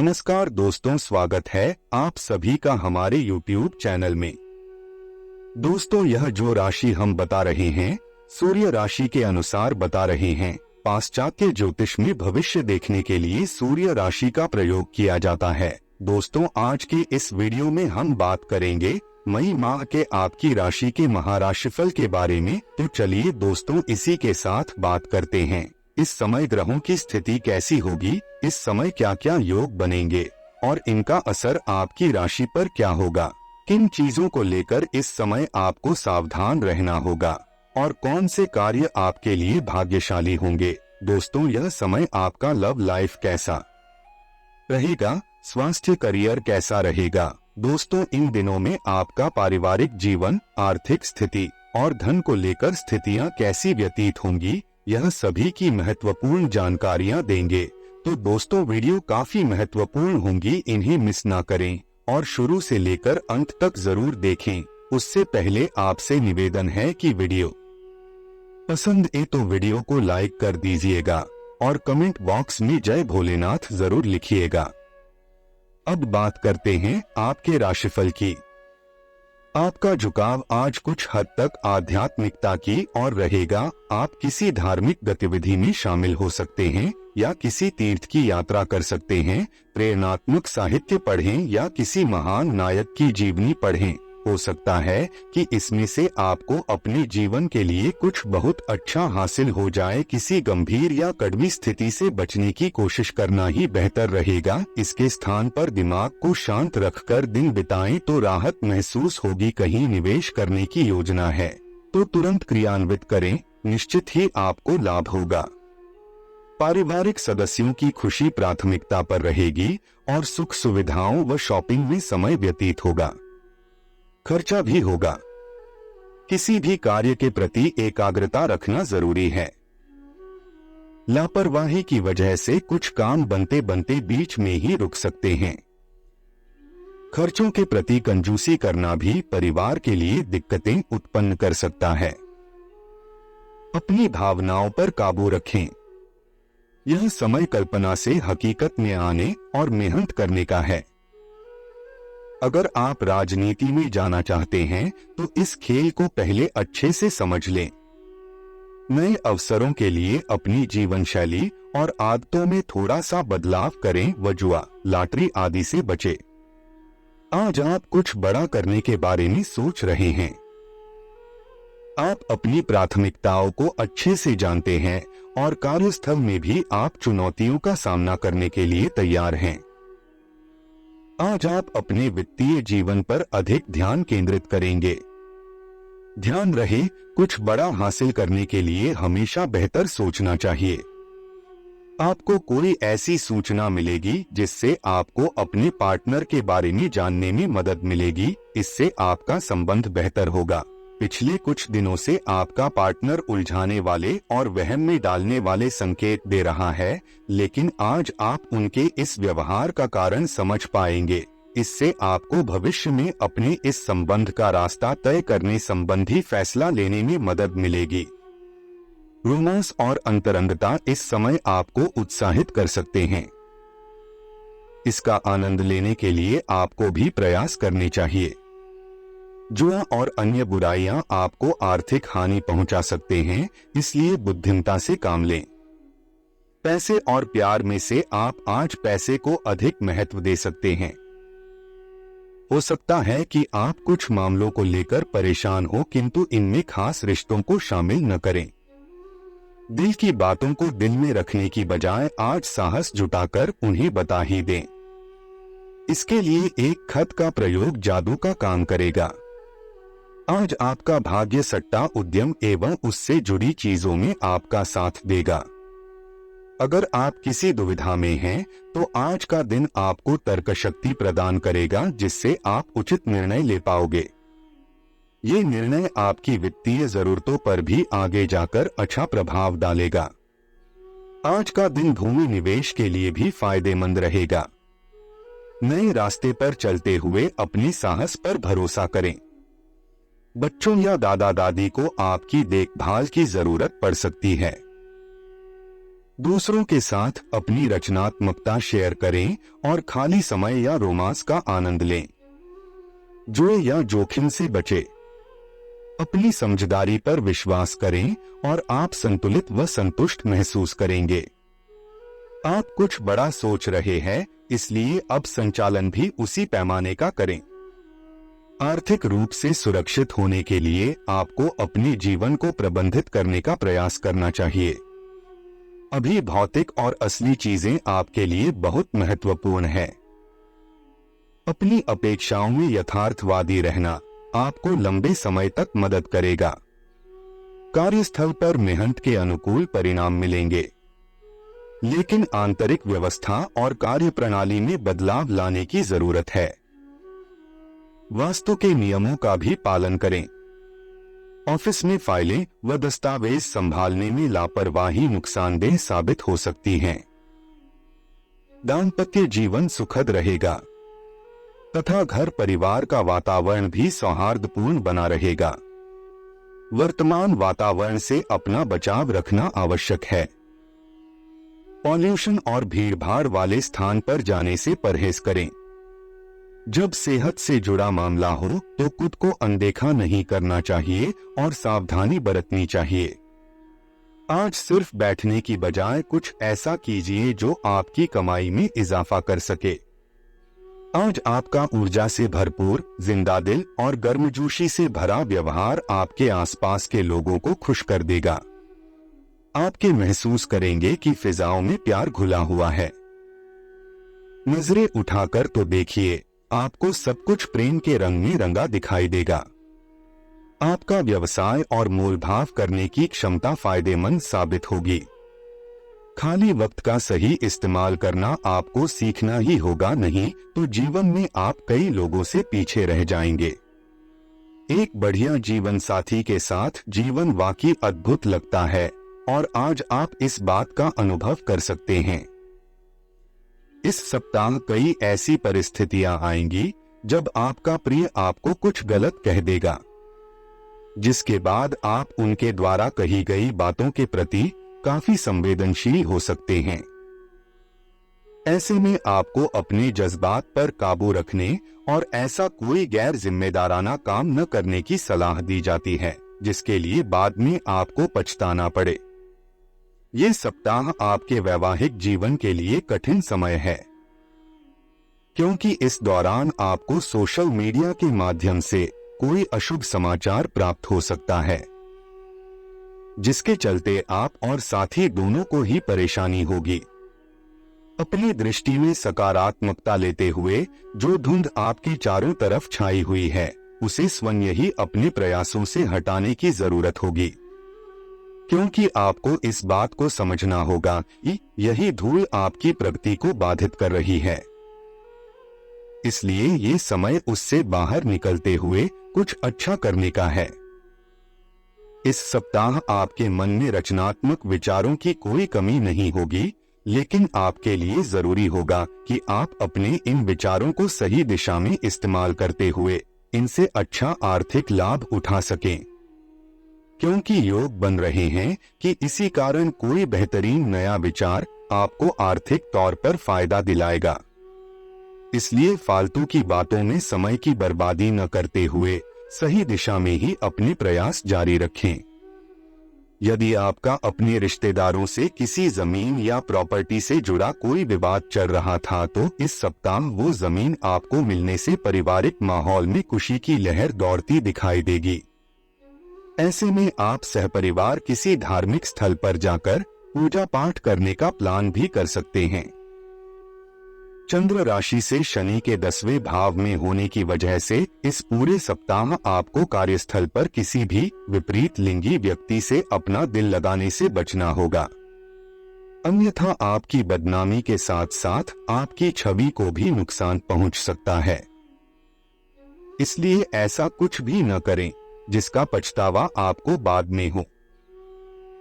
नमस्कार दोस्तों, स्वागत है आप सभी का हमारे YouTube चैनल में। दोस्तों, यह जो राशि हम बता रहे हैं सूर्य राशि के अनुसार बता रहे हैं। पाश्चात्य ज्योतिष में भविष्य देखने के लिए सूर्य राशि का प्रयोग किया जाता है। दोस्तों, आज के इस वीडियो में हम बात करेंगे मई माह के आपकी राशि के महाराशिफल के बारे में। तो चलिए दोस्तों, इसी के साथ बात करते हैं। इस समय ग्रहों की स्थिति कैसी होगी, इस समय क्या क्या योग बनेंगे और इनका असर आपकी राशि पर क्या होगा, किन चीजों को लेकर इस समय आपको सावधान रहना होगा और कौन से कार्य आपके लिए भाग्यशाली होंगे। दोस्तों, यह समय आपका लव लाइफ कैसा रहेगा, स्वास्थ्य करियर कैसा रहेगा। दोस्तों, इन दिनों में आपका पारिवारिक जीवन, आर्थिक स्थिति और धन को लेकर स्थितियां कैसी व्यतीत होंगी, यह सभी की महत्वपूर्ण जानकारियां देंगे। तो दोस्तों, वीडियो काफी महत्वपूर्ण होंगी, इन्हें मिस ना करें और शुरू से लेकर अंत तक जरूर देखें। उससे पहले आपसे निवेदन है कि वीडियो पसंद है तो वीडियो को लाइक कर दीजिएगा और कमेंट बॉक्स में जय भोलेनाथ जरूर लिखिएगा। अब बात करते हैं आपके राशिफल की। आपका झुकाव आज कुछ हद तक आध्यात्मिकता की ओर रहेगा। आप किसी धार्मिक गतिविधि में शामिल हो सकते हैं या किसी तीर्थ की यात्रा कर सकते हैं, प्रेरणात्मक साहित्य पढ़ें या किसी महान नायक की जीवनी पढ़ें। हो सकता है कि इसमें से आपको अपने जीवन के लिए कुछ बहुत अच्छा हासिल हो जाए। किसी गंभीर या कड़वी स्थिति से बचने की कोशिश करना ही बेहतर रहेगा। इसके स्थान पर दिमाग को शांत रखकर दिन बिताएं तो राहत महसूस होगी। कहीं निवेश करने की योजना है तो तुरंत क्रियान्वित करें, निश्चित ही आपको लाभ होगा। पारिवारिक सदस्यों की खुशी प्राथमिकता पर रहेगी और सुख सुविधाओं व शॉपिंग में समय व्यतीत होगा। खर्चा भी होगा। किसी भी कार्य के प्रति एकाग्रता रखना जरूरी है। लापरवाही की वजह से कुछ काम बनते बनते बीच में ही रुक सकते हैं। खर्चों के प्रति कंजूसी करना भी परिवार के लिए दिक्कतें उत्पन्न कर सकता है। अपनी भावनाओं पर काबू रखें। यह समय कल्पना से हकीकत में आने और मेहनत करने का है। अगर आप राजनीति में जाना चाहते हैं तो इस खेल को पहले अच्छे से समझ लें। नए अवसरों के लिए अपनी जीवन शैली और आदतों में थोड़ा सा बदलाव करें व जुआ, लॉटरी आदि से बचें। आज आप कुछ बड़ा करने के बारे में सोच रहे हैं। आप अपनी प्राथमिकताओं को अच्छे से जानते हैं और कार्यस्थल में भी आप चुनौतियों का सामना करने के लिए तैयार हैं। आज आप अपने वित्तीय जीवन पर अधिक ध्यान केंद्रित करेंगे। ध्यान रहे, कुछ बड़ा हासिल करने के लिए हमेशा बेहतर सोचना चाहिए। आपको कोई ऐसी सूचना मिलेगी जिससे आपको अपने पार्टनर के बारे में जानने में मदद मिलेगी। इससे आपका संबंध बेहतर होगा। पिछले कुछ दिनों से आपका पार्टनर उलझाने वाले और वहम में डालने वाले संकेत दे रहा है, लेकिन आज आप उनके इस व्यवहार का कारण समझ पाएंगे। इससे आपको भविष्य में अपने इस संबंध का रास्ता तय करने संबंधी फैसला लेने में मदद मिलेगी। रोमांस और अंतरंगता इस समय आपको उत्साहित कर सकते हैं। इसका आनंद लेने के लिए आपको भी प्रयास करने चाहिए। जुआ और अन्य बुराइयां आपको आर्थिक हानि पहुंचा सकते हैं, इसलिए बुद्धिमता से काम लें। पैसे और प्यार में से आप आज पैसे को अधिक महत्व दे सकते हैं। हो सकता है कि आप कुछ मामलों को लेकर परेशान हो, किंतु इनमें खास रिश्तों को शामिल न करें। दिल की बातों को दिल में रखने की बजाय आज साहस जुटाकर उन्हें बता ही दें। इसके लिए एक खत का प्रयोग जादू का काम करेगा। आज आपका भाग्य सट्टा उद्यम एवं उससे जुड़ी चीजों में आपका साथ देगा। अगर आप किसी दुविधा में हैं, तो आज का दिन आपको तर्क शक्ति प्रदान करेगा, जिससे आप उचित निर्णय ले पाओगे। ये निर्णय आपकी वित्तीय जरूरतों पर भी आगे जाकर अच्छा प्रभाव डालेगा। आज का दिन भूमि निवेश के लिए भी फायदेमंद रहेगा। नए रास्ते पर चलते हुए अपने साहस पर भरोसा करें। बच्चों या दादा दादी को आपकी देखभाल की जरूरत पड़ सकती है। दूसरों के साथ अपनी रचनात्मकता शेयर करें और खाली समय या रोमांस का आनंद लें। जुए या जोखिम से बचें। अपनी समझदारी पर विश्वास करें और आप संतुलित व संतुष्ट महसूस करेंगे। आप कुछ बड़ा सोच रहे हैं, इसलिए अब संचालन भी उसी पैमाने का करें। आर्थिक रूप से सुरक्षित होने के लिए आपको अपने जीवन को प्रबंधित करने का प्रयास करना चाहिए। अभी भौतिक और असली चीजें आपके लिए बहुत महत्वपूर्ण है। अपनी अपेक्षाओं में यथार्थवादी रहना आपको लंबे समय तक मदद करेगा। कार्यस्थल पर मेहनत के अनुकूल परिणाम मिलेंगे, लेकिन आंतरिक व्यवस्था और कार्यप्रणाली में बदलाव लाने की जरूरत है। वास्तु के नियमों का भी पालन करें। ऑफिस में फाइलें व दस्तावेज संभालने में लापरवाही नुकसानदेह साबित हो सकती हैं। दाम्पत्य जीवन सुखद रहेगा तथा घर परिवार का वातावरण भी सौहार्दपूर्ण बना रहेगा। वर्तमान वातावरण से अपना बचाव रखना आवश्यक है। पॉल्यूशन और भीड़भाड़ वाले स्थान पर जाने से परहेज करें। जब सेहत से जुड़ा मामला हो तो खुद को अनदेखा नहीं करना चाहिए और सावधानी बरतनी चाहिए। आज सिर्फ बैठने की बजाय कुछ ऐसा कीजिए जो आपकी कमाई में इजाफा कर सके। आज आपका ऊर्जा से भरपूर, जिंदा दिल और गर्मजोशी से भरा व्यवहार आपके आसपास के लोगों को खुश कर देगा। आपके महसूस करेंगे कि फिजाओं में प्यार घुला हुआ है। नजरें उठाकर तो देखिए, आपको सब कुछ प्रेम के रंग में रंगा दिखाई देगा। आपका व्यवसाय और मोलभाव करने की क्षमता फायदेमंद साबित होगी। खाली वक्त का सही इस्तेमाल करना आपको सीखना ही होगा, नहीं तो जीवन में आप कई लोगों से पीछे रह जाएंगे। एक बढ़िया जीवन साथी के साथ जीवन वाकई अद्भुत लगता है और आज आप इस बात का अनुभव कर सकते हैं। इस सप्ताह कई ऐसी परिस्थितियां आएंगी जब आपका प्रिय आपको कुछ गलत कह देगा, जिसके बाद आप उनके द्वारा कही गई बातों के प्रति काफी संवेदनशील हो सकते हैं। ऐसे में आपको अपने जज्बात पर काबू रखने और ऐसा कोई गैर जिम्मेदाराना काम न करने की सलाह दी जाती है जिसके लिए बाद में आपको पछताना पड़े। ये सप्ताह आपके वैवाहिक जीवन के लिए कठिन समय है, क्योंकि इस दौरान आपको सोशल मीडिया के माध्यम से कोई अशुभ समाचार प्राप्त हो सकता है, जिसके चलते आप और साथी दोनों को ही परेशानी होगी। अपनी दृष्टि में सकारात्मकता लेते हुए जो धुंध आपके चारों तरफ छाई हुई है, उसे स्वयं ही अपने प्रयासों से हटाने की जरूरत होगी, क्योंकि आपको इस बात को समझना होगा कि यही धूल आपकी प्रगति को बाधित कर रही है। इसलिए ये समय उससे बाहर निकलते हुए कुछ अच्छा करने का है। इस सप्ताह आपके मन में रचनात्मक विचारों की कोई कमी नहीं होगी, लेकिन आपके लिए जरूरी होगा कि आप अपने इन विचारों को सही दिशा में इस्तेमाल करते हुए इनसे अच्छा आर्थिक लाभ उठा सकें, क्योंकि योग बन रहे हैं कि इसी कारण कोई बेहतरीन नया विचार आपको आर्थिक तौर पर फायदा दिलाएगा। इसलिए फालतू की बातों में समय की बर्बादी न करते हुए सही दिशा में ही अपने प्रयास जारी रखें। यदि आपका अपने रिश्तेदारों से किसी जमीन या प्रॉपर्टी से जुड़ा कोई विवाद चल रहा था, तो इस सप्ताह वो जमीन आपको मिलने से पारिवारिक माहौल में खुशी की लहर दौड़ती दिखाई देगी। ऐसे में आप सहपरिवार किसी धार्मिक स्थल पर जाकर पूजा पाठ करने का प्लान भी कर सकते हैं। चंद्र राशि से शनि के 10वें भाव में होने की वजह से इस पूरे सप्ताह आपको कार्यस्थल पर किसी भी विपरीत लिंगी व्यक्ति से अपना दिल लगाने से बचना होगा, अन्यथा आपकी बदनामी के साथ साथ आपकी छवि को भी नुकसान पहुंच सकता है। इसलिए ऐसा कुछ भी न करें जिसका पछतावा आपको बाद में हो।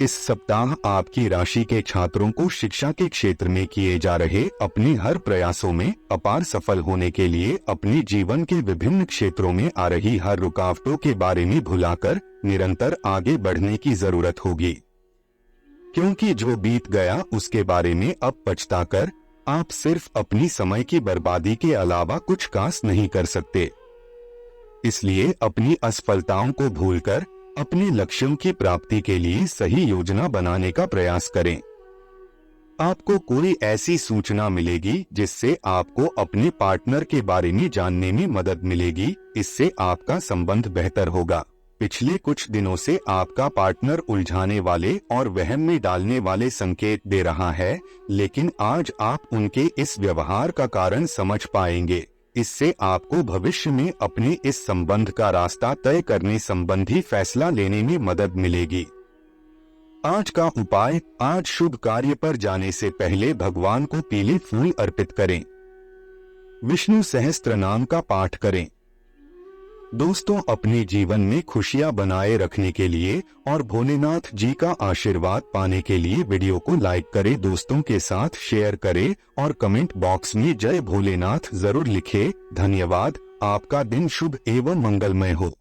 इस सप्ताह आपकी राशि के छात्रों को शिक्षा के क्षेत्र में किए जा रहे अपने हर प्रयासों में अपार सफल होने के लिए अपने जीवन के विभिन्न क्षेत्रों में आ रही हर रुकावटों के बारे में भुलाकर निरंतर आगे बढ़ने की जरूरत होगी, क्योंकि जो बीत गया उसके बारे में अब पछताकर आप सिर्फ अपनी समय की बर्बादी के अलावा कुछ खास नहीं कर सकते। इसलिए अपनी असफलताओं को भूलकर अपने लक्ष्यों की प्राप्ति के लिए सही योजना बनाने का प्रयास करें। आपको कोई ऐसी सूचना मिलेगी जिससे आपको अपने पार्टनर के बारे में जानने में मदद मिलेगी। इससे आपका संबंध बेहतर होगा। पिछले कुछ दिनों से आपका पार्टनर उलझाने वाले और वहम में डालने वाले संकेत दे रहा है, लेकिन आज आप उनके इस व्यवहार का कारण समझ पाएंगे। इससे आपको भविष्य में अपने इस संबंध का रास्ता तय करने संबंधी फैसला लेने में मदद मिलेगी। आज का उपाय, आज शुभ कार्य पर जाने से पहले भगवान को पीले फूल अर्पित करें। विष्णु सहस्त्र नाम का पाठ करें। दोस्तों, अपने जीवन में खुशियां बनाए रखने के लिए और भोलेनाथ जी का आशीर्वाद पाने के लिए वीडियो को लाइक करें, दोस्तों के साथ शेयर करें और कमेंट बॉक्स में जय भोलेनाथ जरूर लिखें। धन्यवाद। आपका दिन शुभ एवं मंगलमय हो।